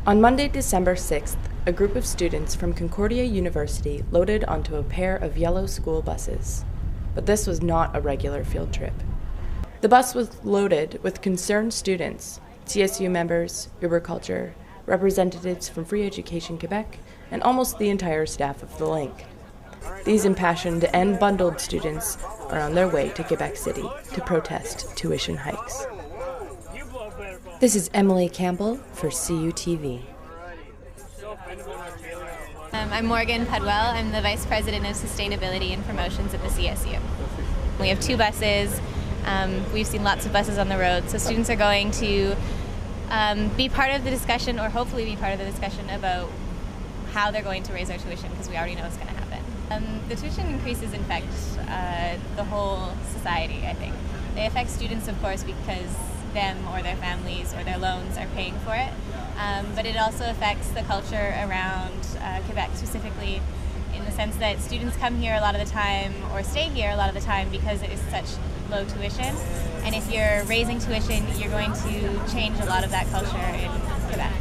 On Monday, December 6th, a group of students from Concordia University loaded onto a pair of yellow school buses. But this was not a regular field trip. The bus was loaded with concerned students, CSU members, Uber Culture, representatives from Free Education Quebec, and almost the entire staff of the Link. These impassioned and bundled students are on their way to Quebec City to protest tuition hikes. This is Emily Campbell for CUTV. I'm Morgan Pedwell. I'm the Vice President of Sustainability and Promotions at the CSU. We have 2 buses. We've seen lots of buses on the road, so students are going to be part of the discussion, or hopefully be part of the discussion, about how they're going to raise our tuition, because we already know what's going to happen. The tuition increases affect the whole society, I think. They affect students, of course, because them or their families or their loans are paying for it. But it also affects the culture around Quebec specifically, in the sense that students come here a lot of the time, or stay here a lot of the time, because it is such low tuition. And if you're raising tuition, you're going to change a lot of that culture in Quebec.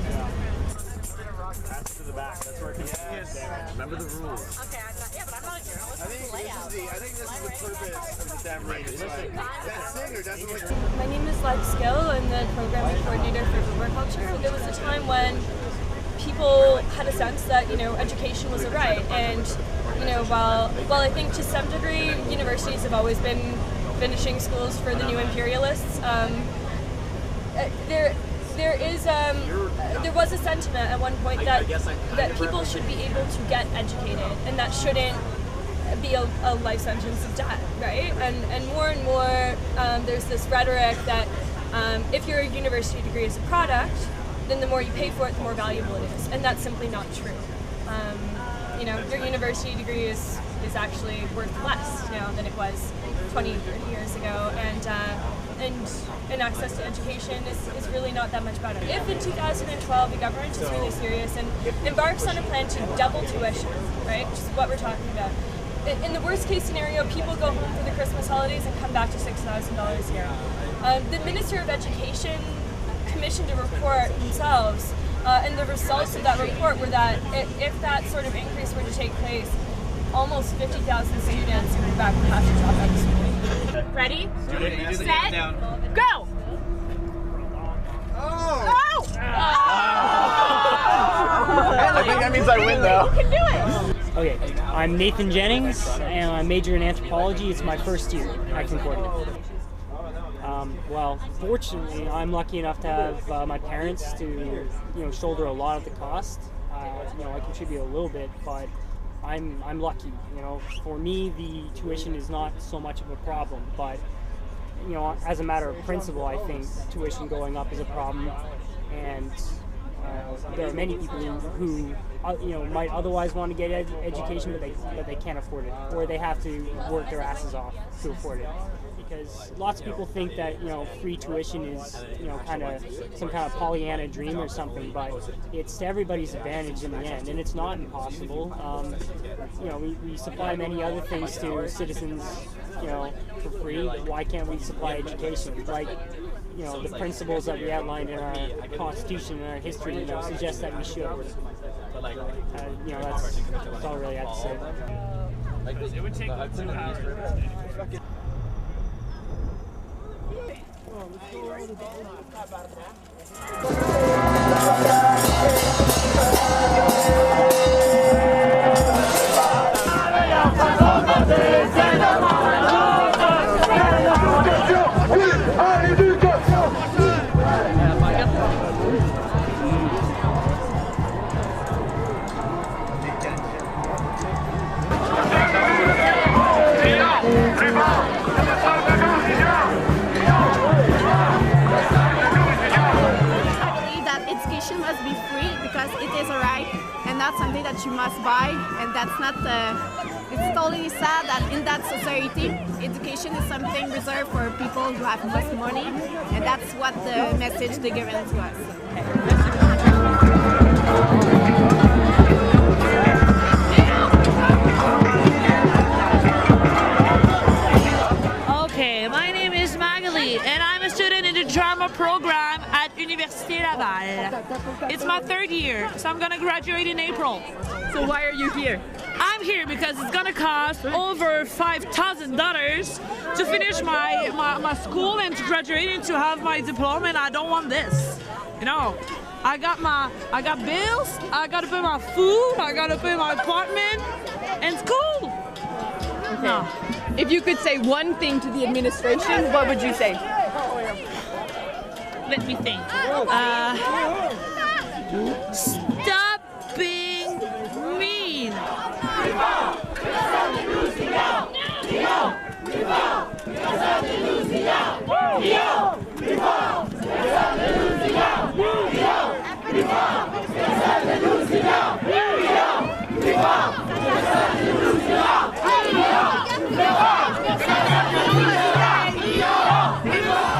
Pass it to the back. That's where remember the rules. Okay, but I'm not here. I think this is the purpose of the tambourine. My name is Lex Gill. I'm the programming coordinator for Uber Culture. There was a time when people had a sense that, education was a right, and, while I think to some degree universities have always been finishing schools for the new imperialists, there was a sentiment at one point that people should be able to get educated, and that shouldn't be a life sentence of death, right? And more, there's this rhetoric that if your university degree is a product, then the more you pay for it, the more valuable it is, and that's simply not true. Your university degree is actually worth less than it was 20, 30 years ago, and access to education is really not that much better. If in 2012 the government is really serious and embarks on a plan to double tuition, right, which is what we're talking about, in the worst case scenario, people go home for the Christmas holidays and come back to $6,000 a year. The Minister of Education commissioned a report themselves, and the results of that report were that if that sort of increase were to take place, almost 50,000 students in Quebec would have to drop out of school. Ready? Set, go! Oh! I think that means I win, though. You can do it! Okay, I'm Nathan Jennings, and I major in anthropology. It's my first year at Concordia. Well, fortunately, I'm lucky enough to have my parents to, shoulder a lot of the cost. I contribute a little bit, but I'm lucky. For me, the tuition is not so much of a problem, but as a matter of principle, I think tuition going up is a problem, and there are many people who might otherwise want to get education, but they can't afford it, or they have to work their asses off to afford it. Because lots of people think that free tuition is kind of some kind of Pollyanna dream or something, but it's to everybody's advantage in the end, and it's not impossible. We supply many other things to citizens, for free. Why can't we supply education? Like, the principles that we outlined in our Constitution and our history, suggest that we should. That's all I really have to say. It would take lots of hours. Must be free because it is a right and not something that you must buy, and that's not it's totally sad that in that society education is something reserved for people who have most money, and that's what the message they're giving to us. Okay, my name is Magali, and I'm a student in the drama program at Université Laval. It's my 3rd year, so I'm gonna graduate in April. So why are you here? I'm here because it's gonna cost over $5,000 to finish my school and to graduate and to have my diploma, and I don't want this. You know, I got bills, I gotta pay my food, I gotta pay my apartment, and school. Okay. No. If you could say one thing to the administration, what would you say? Let me think. Stop being mean.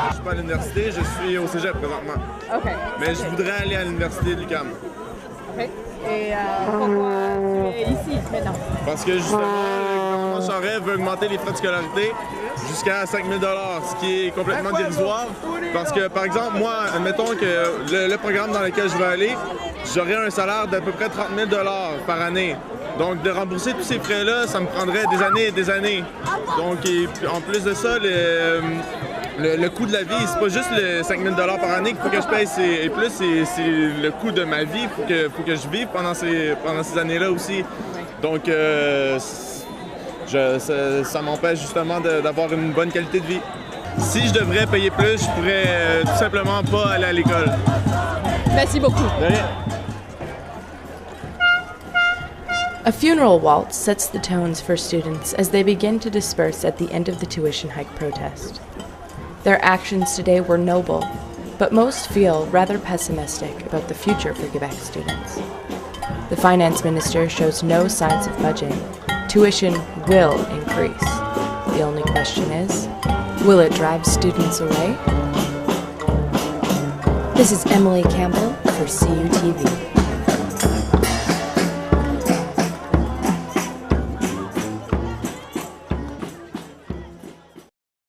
Je suis pas à l'université, je suis au cégep présentement. Ok. Mais je voudrais aller à l'université de l'UQAM. Ok. Et pourquoi tu es ici maintenant? Parce que justement, le gouvernement Charest veut augmenter les frais de scolarité jusqu'à 5 000 $, ce qui est complètement dérisoire. Parce que, par exemple, moi, admettons que le programme dans lequel je vais aller, j'aurais un salaire d'à peu près 30 000 $ par année. Donc, de rembourser tous ces frais-là, ça me prendrait des années et des années. Donc, et en plus de ça, le coût de la vie, c'est pas juste les 5 000 $ par année qu'il faut que je paye, et plus c'est le coût de ma vie, faut que je vive pendant ces années-là aussi. Donc ça m'empêche justement d'avoir une bonne qualité de vie. Si je devrais payer plus, je pourrais tout simplement pas aller à l'école. Merci beaucoup. De rien. A funeral waltz sets the tones for students as they begin to disperse at the end of the tuition hike protest. Their actions today were noble, but most feel rather pessimistic about the future for Quebec students. The finance minister shows no signs of budging. Tuition will increase. The only question is, will it drive students away? This is Emily Campbell for CUTV.